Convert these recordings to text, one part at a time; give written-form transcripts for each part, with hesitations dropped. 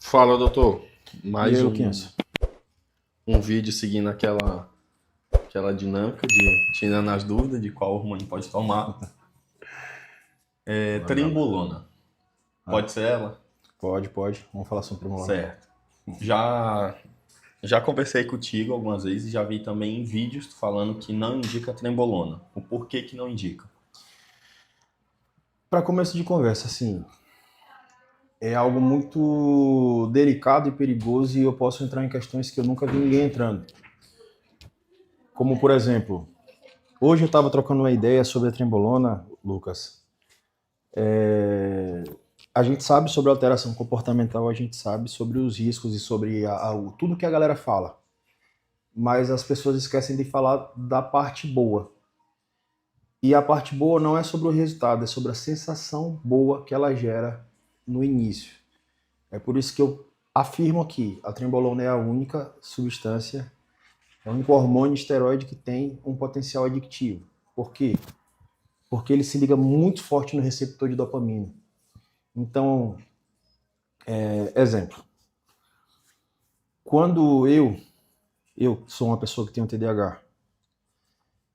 Fala, doutor. E aí, Mais Luquinhas? um vídeo seguindo aquela dinâmica de tirando as dúvidas de qual hormônio pode tomar. Legal. Trembolona. Ah, Pode ser ela? pode. Vamos falar sobre Primolona. Certo. Já, já conversei contigo algumas vezes e já vi também em vídeos tu falando que não indica trembolona. O porquê que não indica? Para começo de conversa, assim, é algo muito delicado e perigoso e eu posso entrar em questões que eu nunca vi ninguém entrando. Como, por exemplo, hoje eu estava trocando uma ideia sobre a trembolona, Lucas. A gente sabe sobre a alteração comportamental, a gente sabe sobre os riscos e sobre tudo que a galera fala. Mas as pessoas esquecem de falar da parte boa. E a parte boa não é sobre o resultado, é sobre a sensação boa que ela gera no início. É por isso que eu afirmo que a trembolona é a única substância, é o único hormônio esteroide que tem um potencial adictivo. Por quê? Porque ele se liga muito forte no receptor de dopamina. Então, exemplo, quando eu sou uma pessoa que tem um TDAH,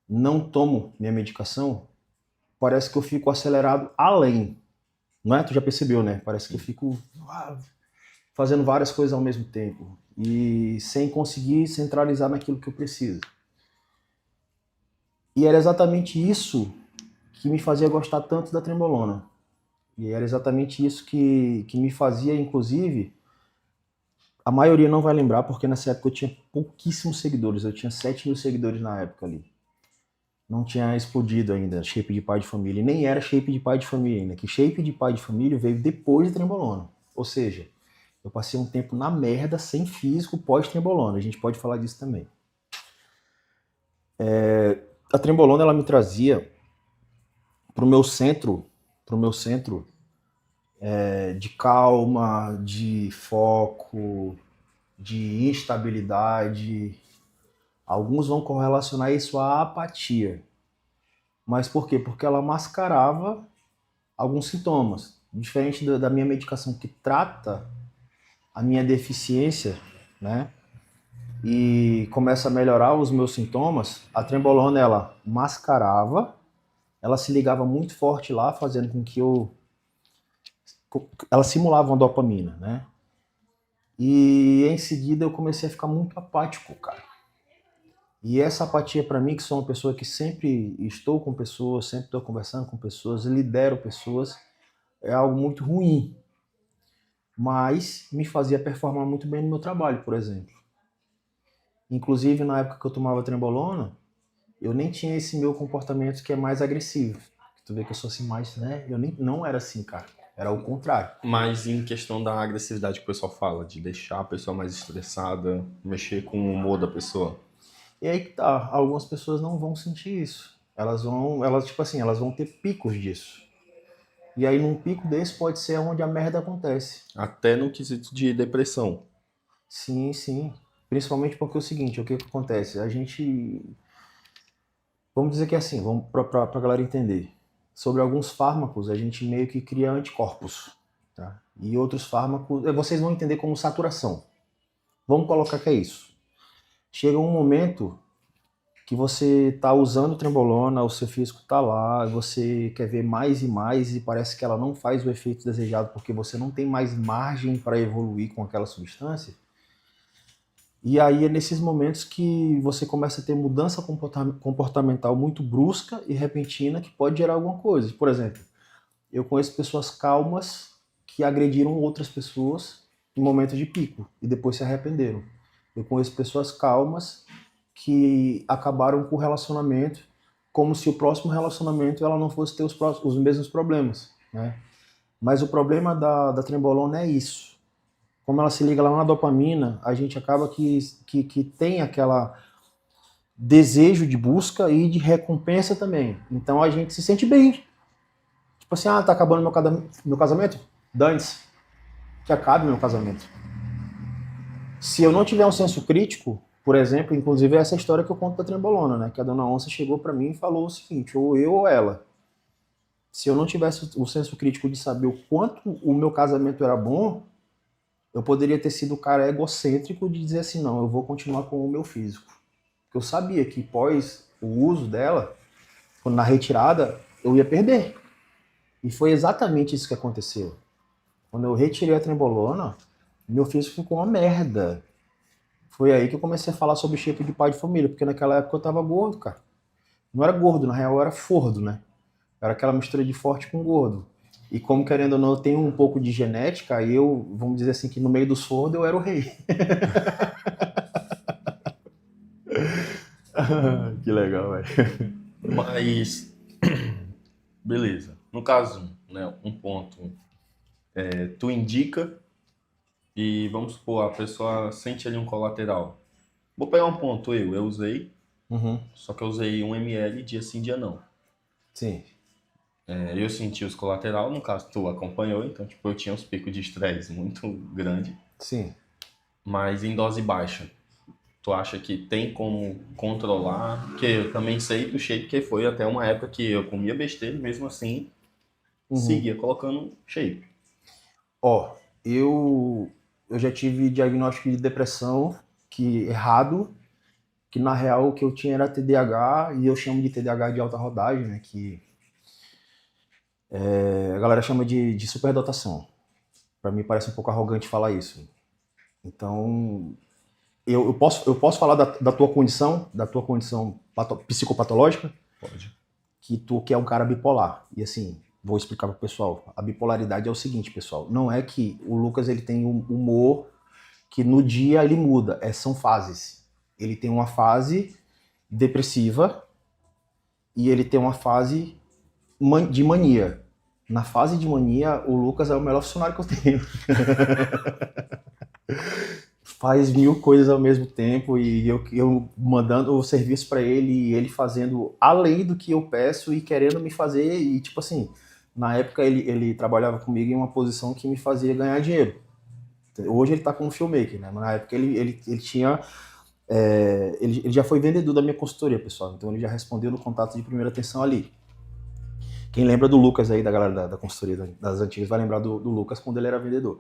não tomo minha medicação, parece que eu fico acelerado além. Não é? Tu já percebeu, né? Parece que eu fico fazendo várias coisas ao mesmo tempo e sem conseguir centralizar naquilo que eu preciso. E era exatamente isso que me fazia gostar tanto da trembolona. E era exatamente isso que me fazia, inclusive, a maioria não vai lembrar, porque nessa época eu tinha pouquíssimos seguidores, eu tinha 7 mil seguidores na época ali. Não tinha explodido ainda Shape de Pai de Família, e nem era Shape de Pai de Família ainda, que Shape de Pai de Família veio depois de trembolona. Ou seja, eu passei um tempo na merda, sem físico, pós-trembolona. A gente pode falar disso também. A trembolona, ela me trazia pro meu centro de calma, de foco, de instabilidade. Alguns vão correlacionar isso à apatia. Mas por quê? Porque ela mascarava alguns sintomas. Diferente da minha medicação que trata a minha deficiência, né? E começa a melhorar os meus sintomas, a trembolona ela mascarava, ela se ligava muito forte lá, fazendo com que ela simulava uma dopamina, né? E em seguida eu comecei a ficar muito apático, cara. E essa apatia para mim, que sou uma pessoa que sempre estou com pessoas, sempre estou conversando com pessoas, lidero pessoas, é algo muito ruim, mas me fazia performar muito bem no meu trabalho, por exemplo. Inclusive na época que eu tomava trembolona, eu nem tinha esse meu comportamento que é mais agressivo. Tu vê que eu sou assim mais, né? Eu nem, não era assim, cara. Era o contrário. Mas em questão da agressividade que o pessoal fala, de deixar a pessoa mais estressada, mexer com o humor da pessoa. E aí que tá, algumas pessoas não vão sentir isso. Elas tipo assim, elas vão ter picos disso. E aí num pico desse pode ser onde a merda acontece. Até no quesito de depressão. Sim, sim. Principalmente porque é o seguinte, o que que acontece? A gente, vamos dizer que é assim, vamos pra galera entender. Sobre alguns fármacos, a gente meio que cria anticorpos, tá? E outros fármacos, vocês vão entender como saturação. Vamos colocar que é isso. Chega um momento que você está usando trembolona, o seu físico está lá, você quer ver mais e mais e parece que ela não faz o efeito desejado porque você não tem mais margem para evoluir com aquela substância. E aí é nesses momentos que você começa a ter mudança comportamental muito brusca e repentina que pode gerar alguma coisa. Por exemplo, eu conheço pessoas calmas que agrediram outras pessoas em momentos de pico e depois se arrependeram. Eu conheço pessoas calmas que acabaram com o relacionamento como se o próximo relacionamento ela não fosse ter os mesmos problemas, né? Mas o problema da trembolona é isso. Como ela se liga lá na dopamina, a gente acaba que tem aquela desejo de busca e de recompensa também. Então a gente se sente bem. Tipo assim, tá acabando meu casamento? Dane-se, que acabe meu casamento. Se eu não tiver um senso crítico, por exemplo, inclusive essa história que eu conto da trembolona, né? Que a dona Onça chegou para mim e falou o seguinte, ou eu ou ela. Se eu não tivesse o senso crítico de saber o quanto o meu casamento era bom, eu poderia ter sido o cara egocêntrico de dizer assim, não, eu vou continuar com o meu físico. Porque eu sabia que pós o uso dela, quando na retirada, eu ia perder. E foi exatamente isso que aconteceu. Quando eu retirei a trembolona, meu físico ficou uma merda. Foi aí que eu comecei a falar sobre shape de pai de família, porque naquela época eu tava gordo, cara. Não era gordo, na real eu era fordo, né? Era aquela mistura de forte com gordo. E como, querendo ou não, eu tenho um pouco de genética, aí eu, vamos dizer assim, que no meio dos fordos eu era o rei. Que legal, velho. Mas, beleza. No caso, né, um ponto, tu indica e vamos supor, a pessoa sente ali um colateral. Vou pegar um ponto, eu usei, Uhum, só que eu usei 1 ml dia sim, dia não. sim, Eu senti os colateral, no caso tu acompanhou, então tipo, eu tinha uns picos de estresse muito grande, sim. mas em dose baixa. Tu acha que tem como controlar? Porque eu também sei do shape que foi até uma época que eu comia besteira e mesmo assim Uhum. seguia colocando shape. Ó, eu já tive diagnóstico de depressão que errado, que na real o que eu tinha era TDAH, e eu chamo de TDAH de alta rodagem, né? Que a galera chama de superdotação. Pra mim parece um pouco arrogante falar isso. Então, eu posso falar da tua condição psicopatológica, Pode. que tu que é um cara bipolar. E assim, vou explicar pro pessoal. A bipolaridade é o seguinte, pessoal. Não é que o Lucas ele tem um humor que no dia ele muda. São fases. Ele tem uma fase depressiva e ele tem uma fase de mania. Na fase de mania, o Lucas é o melhor funcionário que eu tenho. Faz mil coisas ao mesmo tempo e eu mandando o serviço para ele e ele fazendo além do que eu peço e querendo me fazer. E tipo assim, na época ele trabalhava comigo em uma posição que me fazia ganhar dinheiro. Hoje ele tá como filmmaker, né? Mas na época ele tinha. Ele já foi vendedor da minha consultoria, pessoal. Então ele já respondeu no contato de primeira atenção ali. Quem lembra do Lucas aí, da galera da consultoria das antigas, vai lembrar do Lucas quando ele era vendedor.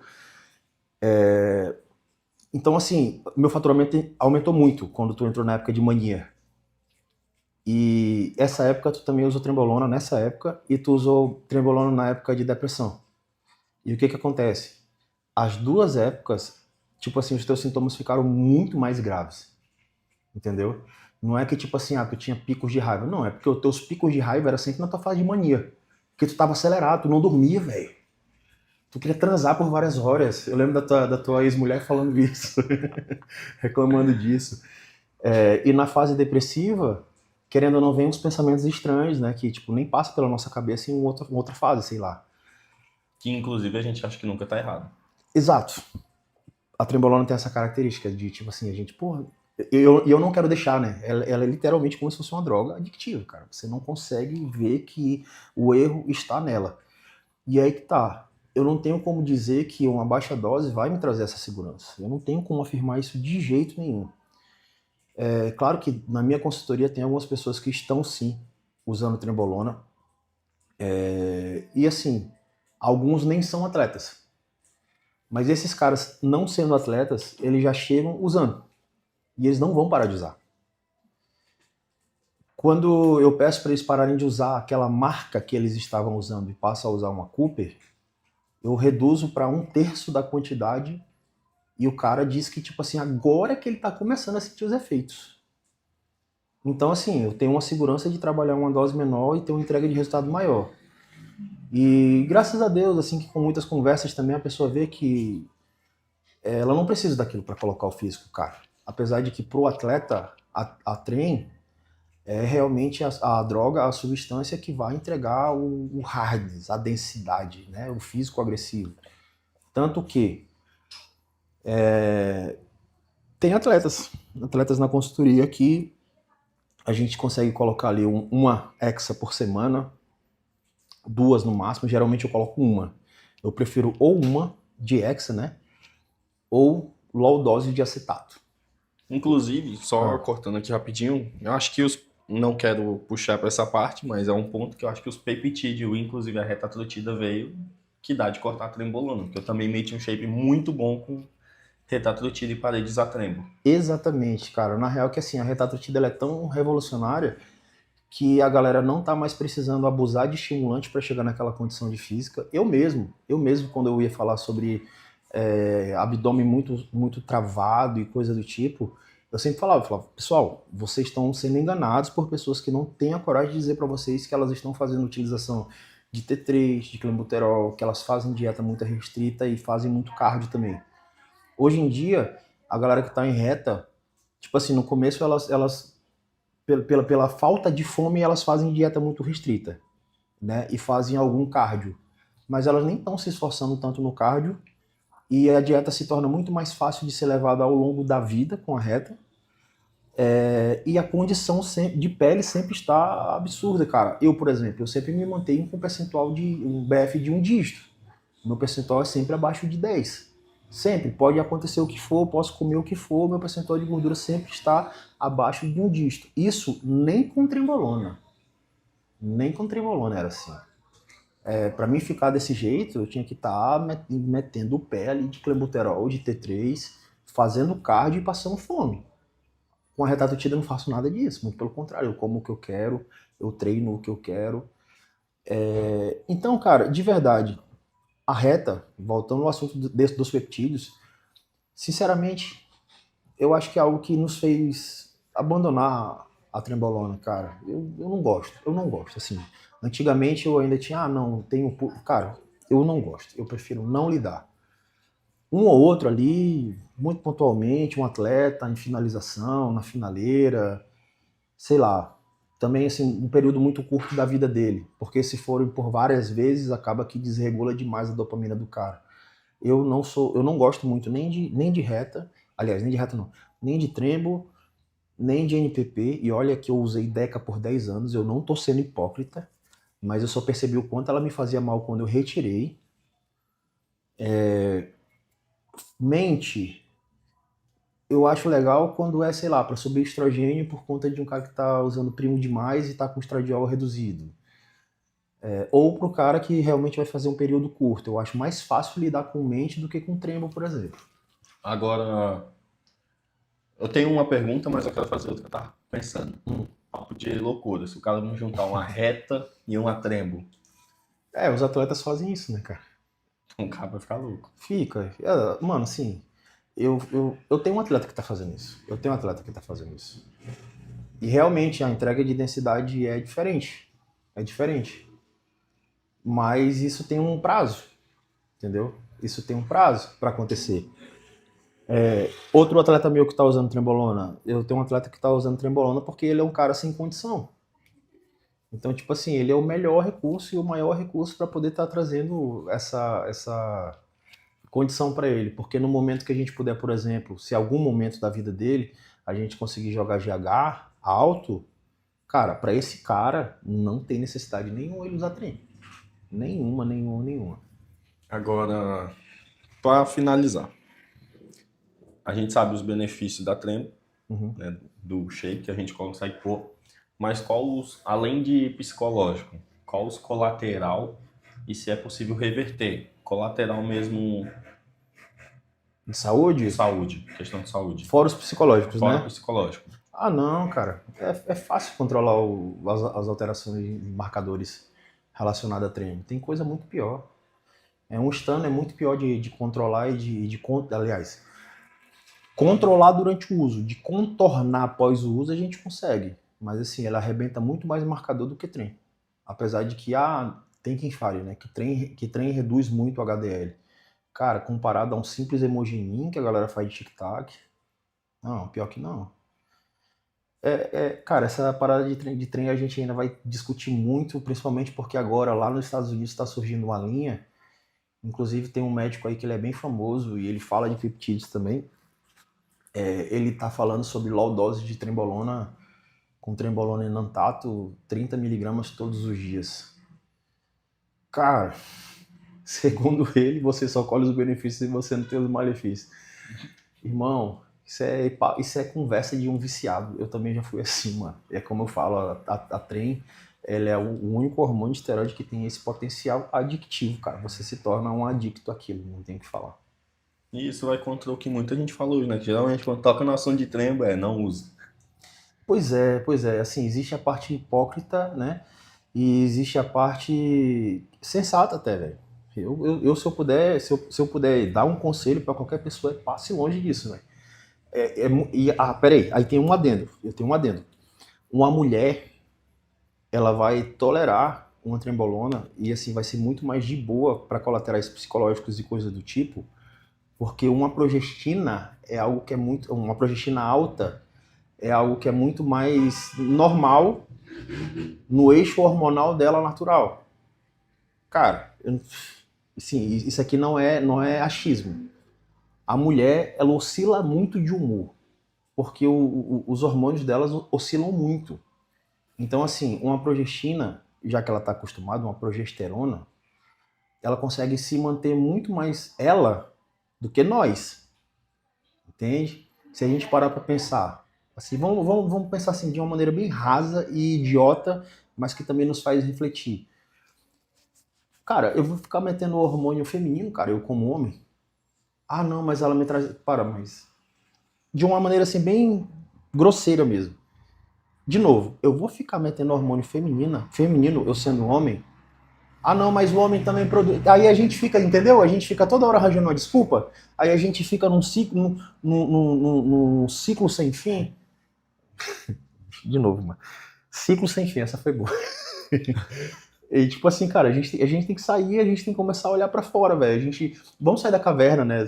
Então, assim, meu faturamento aumentou muito quando tu entrou na época de mania. E essa época tu também usou trembolona nessa época e tu usou trembolona na época de depressão. E o que que acontece? As duas épocas, tipo assim, os teus sintomas ficaram muito mais graves. Entendeu? Não é que tipo assim, tu tinha picos de raiva. Não, é porque os teus picos de raiva era sempre na tua fase de mania. Porque tu tava acelerado, tu não dormia, velho. Tu queria transar por várias horas. Eu lembro da tua ex-mulher falando isso, reclamando disso. E na fase depressiva, querendo ou não, vem uns pensamentos estranhos, né? Que, tipo, nem passa pela nossa cabeça em uma outra fase, sei lá. Que inclusive a gente acha que nunca tá errado. Exato. A trembolona tem essa característica de, tipo assim, a gente, porra, eu não quero deixar, né? Ela é literalmente como se fosse uma droga adictiva, cara. Você não consegue ver que o erro está nela. E aí que tá. Eu não tenho como dizer que uma baixa dose vai me trazer essa segurança. Eu não tenho como afirmar isso de jeito nenhum. É claro que na minha consultoria tem algumas pessoas que estão sim usando trembolona. E assim, alguns nem são atletas. Mas esses caras, não sendo atletas, eles já chegam usando. E eles não vão parar de usar. Quando eu peço para eles pararem de usar aquela marca que eles estavam usando e passam a usar uma Cooper, eu reduzo para um terço da quantidade e o cara diz que, tipo assim, agora que ele está começando a sentir os efeitos. Então, assim, eu tenho uma segurança de trabalhar uma dose menor e ter uma entrega de resultado maior. E graças a Deus, assim, que com muitas conversas também a pessoa vê que ela não precisa daquilo para colocar o físico, cara. Apesar de que pro atleta, a trem é realmente a droga, a substância que vai entregar o hardness, a densidade, né? O físico agressivo. Tanto que tem atletas na consultoria que a gente consegue colocar ali uma hexa por semana, duas no máximo, geralmente eu coloco uma. Eu prefiro ou uma de hexa, né? Ou low dose de acetato. Inclusive, só Ah, cortando aqui rapidinho, eu acho que os. Não quero puxar para essa parte, mas é um ponto que eu acho que os peptídeos, inclusive a retatrutida veio, que dá de cortar trembolona, porque eu também meti um shape muito bom com retatrutida e paredes a trembo. Exatamente, cara. Na real que assim, a retatrutida ela é tão revolucionária que a galera não tá mais precisando abusar de estimulante para chegar naquela condição de física. Eu mesmo quando eu ia falar sobre abdômen muito travado e coisa do tipo, eu sempre falava, pessoal, vocês estão sendo enganados por pessoas que não têm a coragem de dizer para vocês que elas estão fazendo utilização de T3, de clenbuterol, que elas fazem dieta muito restrita e fazem muito cardio também. Hoje em dia, a galera que tá em reta, tipo assim, no começo elas pela falta de fome, elas fazem dieta muito restrita, né? E fazem algum cardio. Mas elas nem estão se esforçando tanto no cardio e a dieta se torna muito mais fácil de ser levada ao longo da vida com a reta. E a condição de pele sempre está absurda, cara. Eu, por exemplo, eu sempre me mantenho com um percentual de um BF de 1 dígito. Meu percentual é sempre abaixo de 10. Sempre. Pode acontecer o que for, posso comer o que for, meu percentual de gordura sempre está abaixo de 1 dígito. Isso nem com trembolona. Nem com trembolona era assim. Para mim ficar desse jeito, eu tinha que estar metendo o pé ali de clenbuterol, de T3, fazendo cardio e passando fome. Com a retatrutida eu não faço nada disso, muito pelo contrário, eu como o que eu quero, eu treino o que eu quero. Então, cara, de verdade, a reta, voltando ao assunto dos peptídeos, sinceramente, eu acho que é algo que nos fez abandonar a trembolona, cara. Eu não gosto, assim. Antigamente eu ainda tinha, não, tenho... Cara, eu não gosto, eu prefiro não lidar. Um ou outro ali, muito pontualmente, um atleta em finalização, na finaleira, sei lá. Também, assim, um período muito curto da vida dele, porque se forem por várias vezes, acaba que desregula demais a dopamina do cara. Eu não gosto muito nem de reta, aliás, nem de reta não, nem de trembo, nem de NPP, e olha que eu usei Deca por 10 anos, eu não tô sendo hipócrita, mas eu só percebi o quanto ela me fazia mal quando eu retirei. Mente, eu acho legal quando é, sei lá, para subir estrogênio por conta de um cara que tá usando primo demais e tá com estradiol reduzido. Ou pro cara que realmente vai fazer um período curto. Eu acho mais fácil lidar com mente do que com trembo, por exemplo. Agora, eu tenho uma pergunta, mas eu quero fazer outra que eu tava pensando. Papo de loucura. Se o cara não juntar uma reta e uma trembo, Os atletas fazem isso, né, cara? o cara vai ficar louco. Fica. Mano, assim, eu tenho um atleta que tá fazendo isso. Eu tenho um atleta que tá fazendo isso. E realmente a entrega de densidade é diferente. É diferente. Mas isso tem um prazo, entendeu? Isso tem um prazo para acontecer. Outro atleta meu que tá usando trembolona, eu tenho um atleta que tá usando trembolona porque ele é um cara sem condição. Então, tipo assim, ele é o melhor recurso e o maior recurso para poder estar trazendo essa condição para ele. Porque no momento que a gente puder, por exemplo, se algum momento da vida dele a gente conseguir jogar GH alto, cara, para esse cara não tem necessidade nenhuma ele usar treino. Nenhuma. Agora, para finalizar, a gente sabe os benefícios da trembo, né, do shake que a gente consegue pôr, mas além de psicológico, qual os colateral e se é possível reverter? Colateral mesmo De saúde? saúde, questão de saúde. Fora os psicológicos, Fora né? psicológico. Ah, não, cara. É fácil controlar as alterações de marcadores relacionados a treino. Tem coisa muito pior. Um stun é muito pior de controlar aliás, controlar durante o uso. De contornar após o uso a gente consegue. Mas assim, ela arrebenta muito mais marcador do que trem. Apesar de que tem quem fale, né? Que trem reduz muito o HDL. Cara, comparado a um simples emojininho que a galera faz de tic-tac, não, pior que não. Cara, essa parada de trem a gente ainda vai discutir muito, principalmente porque agora lá nos Estados Unidos está surgindo uma linha. Inclusive tem um médico aí que ele é bem famoso e ele fala de peptídeos também. Ele tá falando sobre low dose de trembolona com trembolona enantato, 30 miligramas todos os dias. Cara, segundo ele, você só colhe os benefícios e você não tem os malefícios. Irmão, isso é conversa de um viciado. Eu também já fui assim, mano. É como eu falo, a trem Ele é o único hormônio esteroide que tem esse potencial adictivo, cara. Você se torna um adicto àquilo, não tem o que falar. E isso vai contra o que muita gente falou, né? Que geralmente quando toca no assunto de trembo não usa. Pois é, assim, existe a parte hipócrita, né? E existe a parte sensata até, velho. Se eu puder, se eu puder dar um conselho pra qualquer pessoa, passe longe disso, velho. Peraí, aí tem um adendo. Eu tenho um adendo. Uma mulher, ela vai tolerar uma trembolona e assim vai ser muito mais de boa para colaterais psicológicos e coisas do tipo, porque uma progestina é algo que é muito, uma progestina alta é algo que é muito mais normal no eixo hormonal dela natural. Cara, sim, isso aqui não é achismo. A mulher, ela oscila muito de humor, porque os hormônios delas oscilam muito. Então, assim, uma progestina, já que ela está acostumada, uma progesterona, ela consegue se manter muito mais ela do que nós, entende? Se a gente parar para pensar, assim, vamos pensar assim de uma maneira bem rasa e idiota, mas que também nos faz refletir. Cara, eu vou ficar metendo hormônio feminino, cara, eu como homem. Ah, não, mas ela me traz. Para, mas. De uma maneira assim, bem grosseira mesmo. De novo, eu vou ficar metendo hormônio feminino, eu sendo homem. Ah, não, mas o homem também produz. Aí a gente fica, entendeu? A gente fica toda hora arranjando uma desculpa. Aí a gente fica num ciclo, num ciclo sem fim. De novo, mano. Ciclo sem fim, essa foi boa. E tipo assim, cara, a gente tem que sair, a gente tem que começar a olhar pra fora, velho. Vamos sair da caverna, né?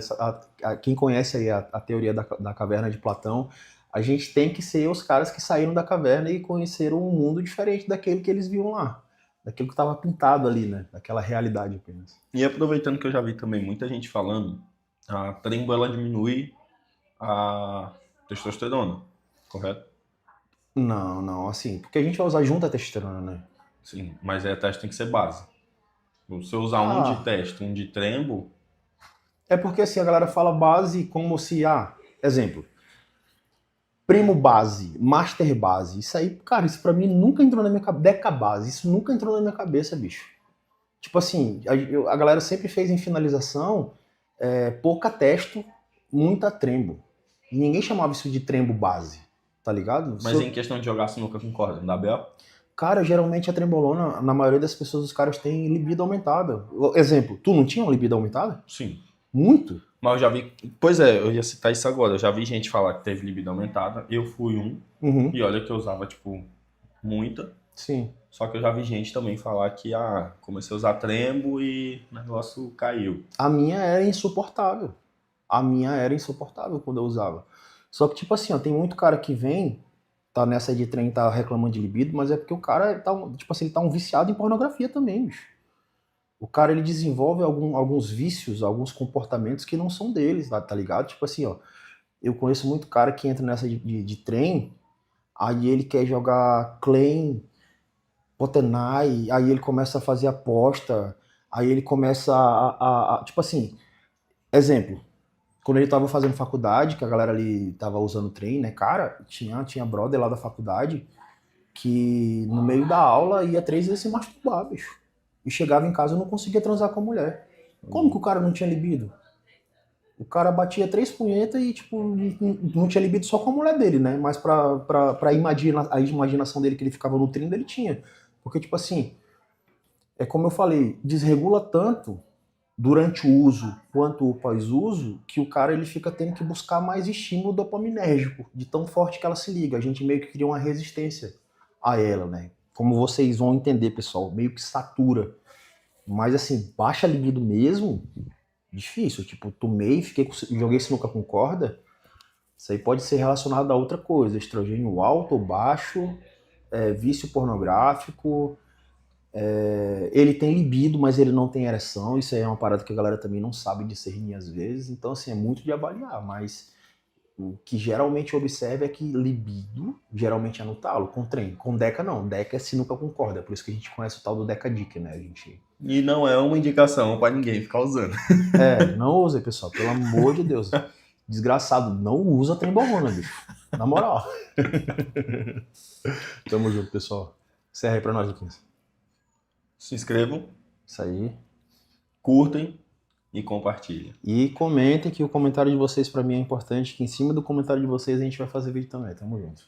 Quem conhece aí a teoria da caverna de Platão, a gente tem que ser os caras que saíram da caverna e conheceram um mundo diferente daquele que eles viam lá. Daquilo que estava pintado ali, né? Daquela realidade apenas. E aproveitando que eu já vi também muita gente falando, a trembo ela diminui a testosterona, correto? Não, não, assim, porque a gente vai usar junto a testosterona, né? Sim, mas a teste tem que ser base. Se eu usar um de Ah, teste, um de trembo, é porque assim, a galera fala base como se, exemplo, primo base, master base. Isso aí, cara, isso pra mim nunca entrou na minha cabeça. Deca base, isso nunca entrou na minha cabeça, bicho. Tipo assim, a galera sempre fez em finalização pouca testo, muita trembo. E ninguém chamava isso de trembo base, tá ligado? mas em questão de jogar sinuca com corda, não dá B.O.? Cara, geralmente a trembolona, na maioria das pessoas, os caras têm libido aumentada. Exemplo, tu não tinha uma libido aumentada? Sim. Muito? Mas eu já vi. Pois é, eu ia citar isso agora. Eu já vi gente falar que teve libido aumentada. Eu fui um. Uhum, E olha que eu usava, tipo, muita. sim. Só que eu já vi gente também falar que, comecei a usar trembo e o negócio caiu. A minha era insuportável. A minha era insuportável quando eu usava. Só que, tipo assim, ó, tem muito cara que vem, tá nessa de trem, tá reclamando de libido, mas é porque o cara tá, tipo assim, ele tá um viciado em pornografia também, bicho. O cara, ele desenvolve alguns vícios, alguns comportamentos que não são deles, tá ligado? Tipo assim, ó, eu conheço muito cara que entra nessa de trem, aí ele quer jogar Claim, Potenai, aí ele começa a fazer aposta, aí ele começa tipo assim, exemplo, quando ele tava fazendo faculdade, que a galera ali tava usando trem, né, cara, tinha brother lá da faculdade que no meio da aula ia 3 vezes se masturbar, bicho. E chegava em casa e não conseguia transar com a mulher. Como que o cara não tinha libido? O cara batia 3 punhetas e, tipo, não tinha libido só com a mulher dele, né? Mas pra a imaginação dele que ele ficava nutrindo, ele tinha. Porque, tipo assim, é como eu falei, desregula tanto durante o uso quanto o pós-uso que o cara ele fica tendo que buscar mais estímulo dopaminérgico, de tão forte que ela se liga. A gente meio que cria uma resistência a ela, né? Como vocês vão entender, pessoal, meio que satura. Mas assim, baixa libido mesmo, difícil. Tipo, tomei, joguei sinuca com corda. Isso aí pode ser relacionado a outra coisa, estrogênio alto ou baixo, vício pornográfico. Ele tem libido, mas ele não tem ereção. Isso aí é uma parada que a galera também não sabe discernir às vezes. Então, assim, é muito de avaliar. Mas o que geralmente observa é que libido geralmente é no talo, com trem. Com deca não. Deca é sinuca com corda. Por isso que a gente conhece o tal do deca dick, né? A gente... E não é uma indicação pra ninguém ficar usando. Não use, pessoal. Pelo amor de Deus. Desgraçado, não usa trembolona, bicho. Na moral. Tamo junto, pessoal. Encerra aí pra nós, Luquinhas. Se inscrevam, Isso aí. curtem e compartilhem. E comentem que o comentário de vocês pra mim é importante, que em cima do comentário de vocês a gente vai fazer vídeo também. Tamo junto.